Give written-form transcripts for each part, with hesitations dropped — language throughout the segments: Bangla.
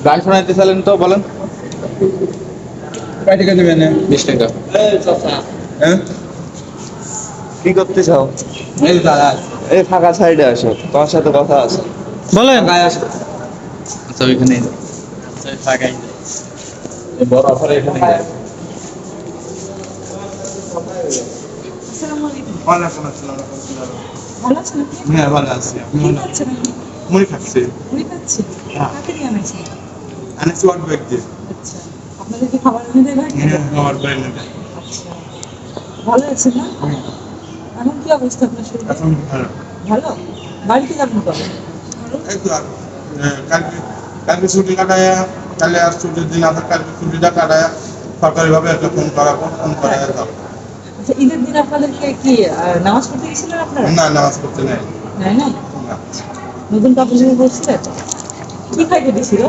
গান শোনাইতে চাইলেন তো বলেন। কয় টাকা দেবেন? 20 টাকা। হ্যাঁ, কি করতে চাও? এই যে দাদা এই ফাঁকা সাইডে আসো, তোমার সাথে কথা আছে। বলেন। গায়ে আসো। আচ্ছা ওইখানেই যাও। আচ্ছা ফাঁকাই যাও। এই বড় অফারে এখানে যাও। আসসালামু আলাইকুম। ওয়ালাইকুম আসসালাম ওয়া রাহমাতুল্লাহ। ভালো আছেন আপনি? হ্যাঁ, ভালো আছি। আপনি কি ভালো? খাচ্ছেন আপনি? মুড়ি খাচ্ছি। মুড়ি খাচ্ছেন? হ্যাঁ। কাকে দিয়ে আনাইছেন? আনিস ওয়াট ব্যাগ দিয়ে। আচ্ছা। আপনাদের কি খাবার এনে দেয় ভাই? হ্যাঁ, আমার বাড়ি নেবে। আচ্ছা। ভালো আছেন না? এখন কি অবস্থা আপনার শরীরে? এখন ভালো। ভালো? বাড়িতে যাবেন কবে? এই তো কালকে ছুটি কাটায়, কালে আর ছুটির দিন আছে, কালকে ছুটিটা কাটায় সরকারিভাবে একটা ফোন করাবো, ফোন করে যাবো। আচ্ছা, ঈদের দিন আপনাদেরকে কি নামাজ পড়তে গেছিলেন আপনারা? না, নামাজ পড়তে নেই। নাই নাই? না। নতুন কাপড় চোপড় পরছিলেন? কি খাইতে দিছিল?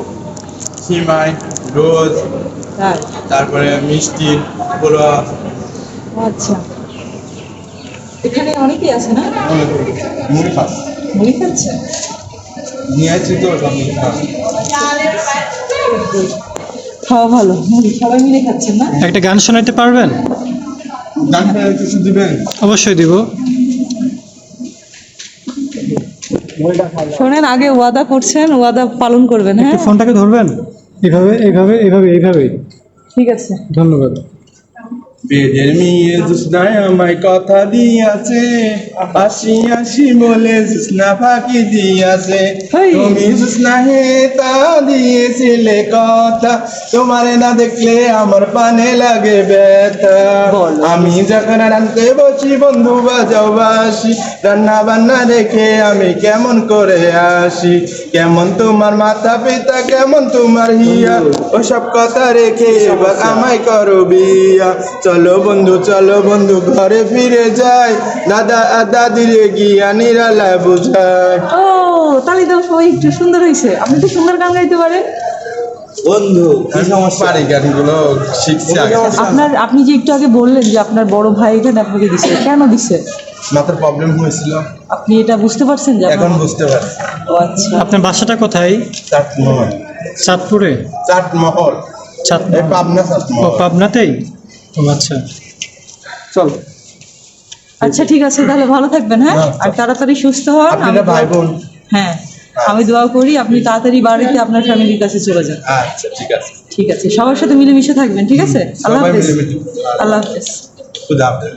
সিমাই, রোজ, তাই? তারপরে মিষ্টি, পোড়া, আচ্ছা। এখানে অনেকেই আছে না? মুড়ি খাস। মুড়ি খাচ্ছেন? নিয়ে আসছি তো সব মুড়ি খাস। খাওয়া ভালো, মুড়ি সবাই মিলে খাচ্ছেন না? একটা গান শোনাইতে পারবেন? গান ফেরার কিছু দিবেন? অবশ্যই দিব। শোনেন, আগে ওয়াদা করছেন, ওয়াদা পালন করবেন। একটু হ্যাঁ, ফোনটাকে ধরবেন, এইভাবে এইভাবে এইভাবে এইভাবে। ঠিক আছে। ধন্যবাদ। বেদের মেয়ে জুসনায় আমায় কথা দিয়াছে, আসি আসি বলে জুসনা ফাঁকি দিয়াছে। হেই। তুমি জুসনা হে তা দিয়েছিলে কথা, তোমারে না দেখলে আমার পানে লাগে ব্যথা। বলো। আমি যখন রানতে বসি বন্ধু বাজাও বাসি, রান্না বান্না দেখে আমি কেমন করে আসি। কেমন তোমার মাথা পিতা, কেমন তোমার হিয়া, ওসব কথা রেখে এবার আমায় করো বিয়া। চলো বন্ধু ঘরে ফিরে যাই, দাদা দাদিরে গিয়া নিরালায় বুঝাই। ও, তালি দাও সবাই, একটু সুন্দর হয়েছে। আপনি তো সুন্দর গান গাইতে পারেন। বন্ধু কি সমস্যা? পারি গানগুলো শিখছি আগে। আপনি যে একটু আগে বললেন যে আপনার বড় ভাই এখানে আপনাকে দিছে, কেন দিছে? মাথার প্রবলেম হয়েছিল, আপনি এটা বুঝতে পারছেন যে এখন বুঝতে পারছি। ও আচ্ছা। আপনার বাসাটা কোথায়? চাটমোহর। চাঁদপুরে? চাটমোহর, এই পাবনা ও, চাটমোহর। পাবনাতেই? ও আচ্ছা। চল। আচ্ছা ঠিক আছে, তাহলে ভালো থাকবেন। হ্যাঁ, আচ্ছা। আর তাড়াতাড়ি সুস্থ হন। আপনারা ভাই বোন? হ্যাঁ, আমি দোয়া করি আপনি তাড়াতাড়ি বাড়িতে আপনার ফ্যামিলির কাছে চলে যান। আচ্ছা ঠিক আছে। ঠিক আছে, সবার সাথে মিলেমিশে থাকবেন। ঠিক আছে, আল্লাহ সবাই হাফেজ। মিলেমিশে। আল্লাহ হাফেজ। খুদা হাফেজ।